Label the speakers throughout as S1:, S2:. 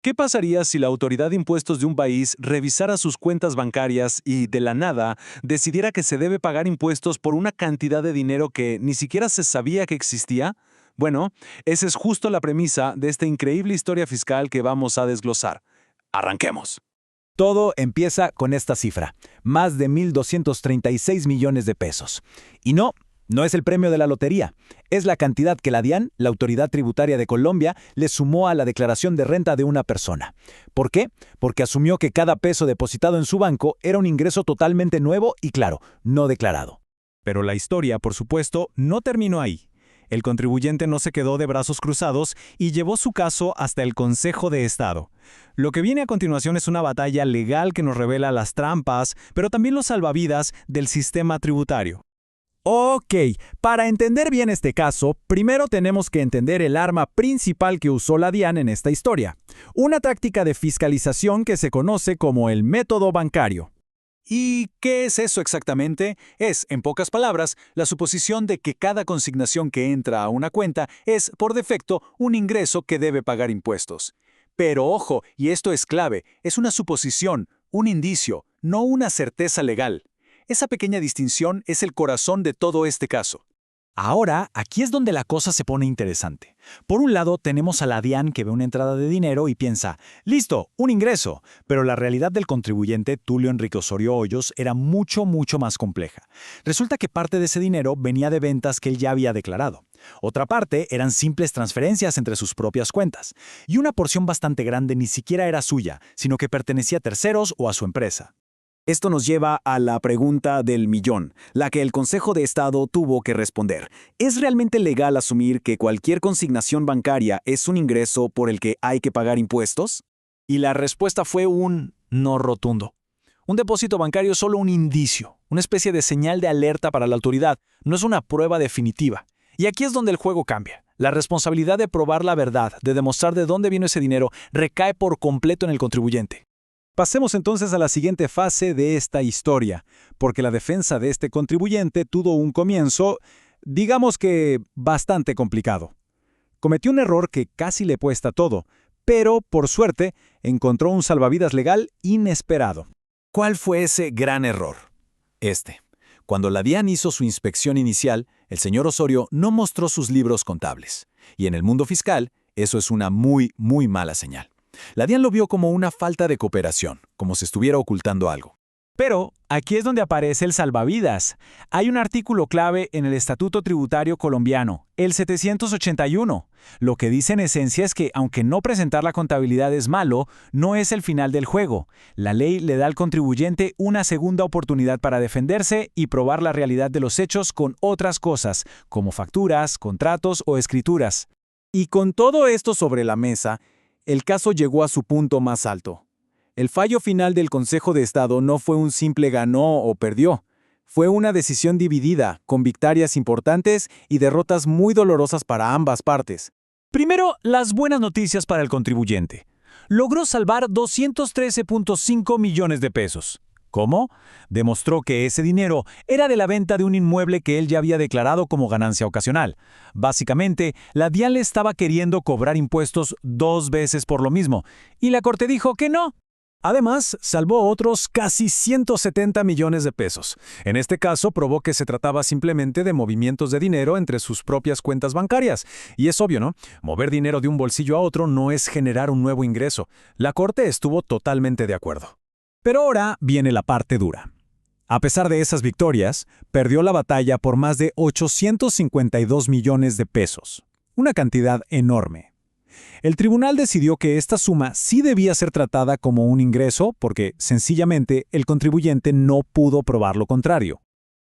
S1: ¿Qué pasaría si la autoridad de impuestos de un país revisara sus cuentas bancarias y, de la nada, decidiera que se debe pagar impuestos por una cantidad de dinero que ni siquiera se sabía que existía? Bueno, esa es justo la premisa de esta increíble historia fiscal que vamos a desglosar. Arranquemos.
S2: Todo empieza con esta cifra, más de 1.236 millones de pesos. Y no es el premio de la lotería, es la cantidad que la DIAN, la Autoridad Tributaria de Colombia, le sumó a la declaración de renta de una persona. ¿Por qué? Porque asumió que cada peso depositado en su banco era un ingreso totalmente nuevo y, claro, no declarado.
S3: Pero la historia, por supuesto, no terminó ahí. El contribuyente no se quedó de brazos cruzados y llevó su caso hasta el Consejo de Estado. Lo que viene a continuación es una batalla legal que nos revela las trampas, pero también los salvavidas del sistema tributario.
S2: Ok, para entender bien este caso, primero tenemos que entender el arma principal que usó la DIAN en esta historia. Una táctica de fiscalización que se conoce como el método bancario.
S4: ¿Y qué es eso exactamente? Es, en pocas palabras, la suposición de que cada consignación que entra a una cuenta es, por defecto, un ingreso que debe pagar impuestos. Pero ojo, y esto es clave, es una suposición, un indicio, no una certeza legal. Esa pequeña distinción es el corazón de todo este caso.
S2: Ahora, aquí es donde la cosa se pone interesante. Por un lado, tenemos a la DIAN que ve una entrada de dinero y piensa, ¡listo, un ingreso! Pero la realidad del contribuyente, Tulio Enrique Osorio Hoyos, era mucho más compleja. Resulta que parte de ese dinero venía de ventas que él ya había declarado. Otra parte eran simples transferencias entre sus propias cuentas. Y una porción bastante grande ni siquiera era suya, sino que pertenecía a terceros o a su empresa.
S5: Esto nos lleva a la pregunta del millón, la que el Consejo de Estado tuvo que responder. ¿Es realmente legal asumir que cualquier consignación bancaria es un ingreso por el que hay que pagar impuestos?
S4: Y la respuesta fue un no rotundo. Un depósito bancario es solo un indicio, una especie de señal de alerta para la autoridad, no es una prueba definitiva. Y aquí es donde el juego cambia. La responsabilidad de probar la verdad, de demostrar de dónde vino ese dinero, recae por completo en el contribuyente.
S1: Pasemos entonces a la siguiente fase de esta historia, porque la defensa de este contribuyente tuvo un comienzo, digamos que bastante complicado. Cometió un error que casi le cuesta todo, pero, por suerte, encontró un salvavidas legal inesperado.
S5: ¿Cuál fue ese gran error? Cuando la DIAN hizo su inspección inicial, el señor Osorio no mostró sus libros contables. Y en el mundo fiscal, eso es una muy mala señal. La DIAN lo vio como una falta de cooperación, como si estuviera ocultando algo.
S3: Pero aquí es donde aparece el salvavidas. Hay un artículo clave en el Estatuto Tributario Colombiano, el 781. Lo que dice en esencia es que, aunque no presentar la contabilidad es malo, no es el final del juego. La ley le da al contribuyente una segunda oportunidad para defenderse y probar la realidad de los hechos con otras cosas, como facturas, contratos o escrituras.
S5: Y con todo esto sobre la mesa, el caso llegó a su punto más alto. El fallo final del Consejo de Estado no fue un simple ganó o perdió. Fue una decisión dividida, con victorias importantes y derrotas muy dolorosas para ambas partes.
S3: Primero, las buenas noticias para el contribuyente. Logró salvar 213.5 millones de pesos. ¿Cómo? Demostró que ese dinero era de la venta de un inmueble que él ya había declarado como ganancia ocasional. Básicamente, la DIAN le estaba queriendo cobrar impuestos 2 veces por lo mismo, y la Corte dijo que no.
S1: Además, salvó otros casi 170 millones de pesos. En este caso, probó que se trataba simplemente de movimientos de dinero entre sus propias cuentas bancarias. Y es obvio, ¿no? Mover dinero de un bolsillo a otro no es generar un nuevo ingreso. La Corte estuvo totalmente de acuerdo. Pero ahora viene la parte dura. A pesar de esas victorias, perdió la batalla por más de 852 millones de pesos. Una cantidad enorme. El tribunal decidió que esta suma sí debía ser tratada como un ingreso porque, sencillamente, el contribuyente no pudo probar lo contrario.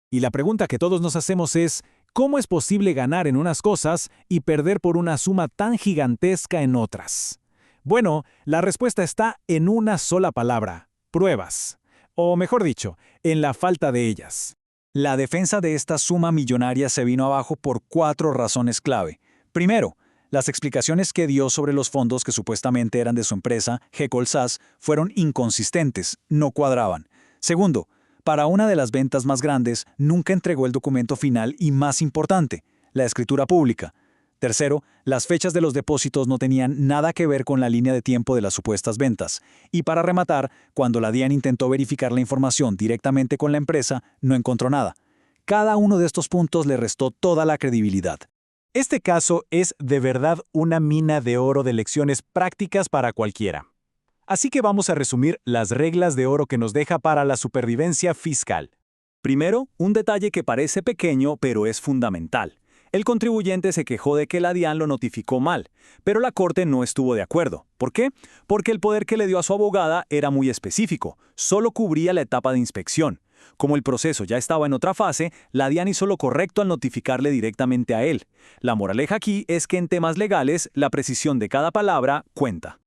S1: Y la pregunta que todos nos hacemos es, ¿cómo es posible ganar en unas cosas y perder por una suma tan gigantesca en otras? Bueno, la respuesta está en una sola palabra: pruebas. O mejor dicho, en la falta de ellas.
S4: La defensa de esta suma millonaria se vino abajo por 4 razones clave. Primero, las explicaciones que dio sobre los fondos que supuestamente eran de su empresa, GECOLSAS, fueron inconsistentes, no cuadraban. Segundo, para una de las ventas más grandes, nunca entregó el documento final y más importante, la escritura pública.
S2: Tercero, las fechas de los depósitos no tenían nada que ver con la línea de tiempo de las supuestas ventas. Y para rematar, cuando la DIAN intentó verificar la información directamente con la empresa, no encontró nada. Cada uno de estos puntos le restó toda la credibilidad.
S3: Este caso es de verdad una mina de oro de lecciones prácticas para cualquiera. Así que vamos a resumir las reglas de oro que nos deja para la supervivencia fiscal. Primero, un detalle que parece pequeño pero es fundamental. El contribuyente se quejó de que la DIAN lo notificó mal, pero la Corte no estuvo de acuerdo. ¿Por qué? Porque el poder que le dio a su abogada era muy específico, solo cubría la etapa de inspección. Como el proceso ya estaba en otra fase, la DIAN hizo lo correcto al notificarle directamente a él. La moraleja aquí es que en temas legales, la precisión de cada palabra cuenta.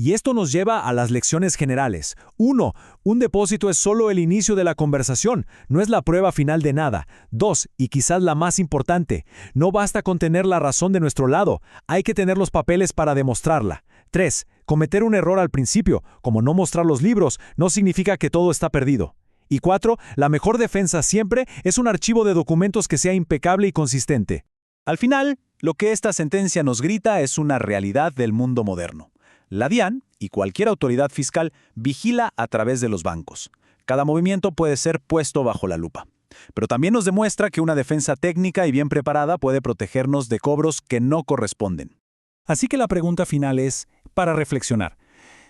S1: Y esto nos lleva a las lecciones generales. 1. Un depósito es solo el inicio de la conversación, no es la prueba final de nada. 2. Y quizás la más importante, no basta con tener la razón de nuestro lado, hay que tener los papeles para demostrarla. 3. Cometer un error al principio, como no mostrar los libros, no significa que todo está perdido. Y 4. La mejor defensa siempre es un archivo de documentos que sea impecable y consistente.
S2: Al final, lo que esta sentencia nos grita es una realidad del mundo moderno. La DIAN y cualquier autoridad fiscal vigila a través de los bancos. Cada movimiento puede ser puesto bajo la lupa. Pero también nos demuestra que una defensa técnica y bien preparada puede protegernos de cobros que no corresponden.
S3: Así que la pregunta final es, para reflexionar,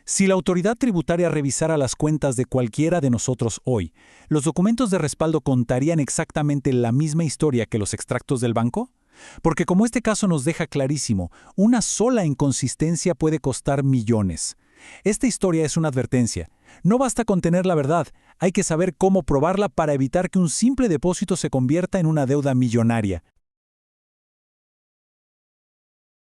S3: si la autoridad tributaria revisara las cuentas de cualquiera de nosotros hoy, ¿los documentos de respaldo contarían exactamente la misma historia que los extractos del banco? Porque como este caso nos deja clarísimo, una sola inconsistencia puede costar millones. Esta historia es una advertencia. No basta con tener la verdad, hay que saber cómo probarla para evitar que un simple depósito se convierta en una deuda millonaria.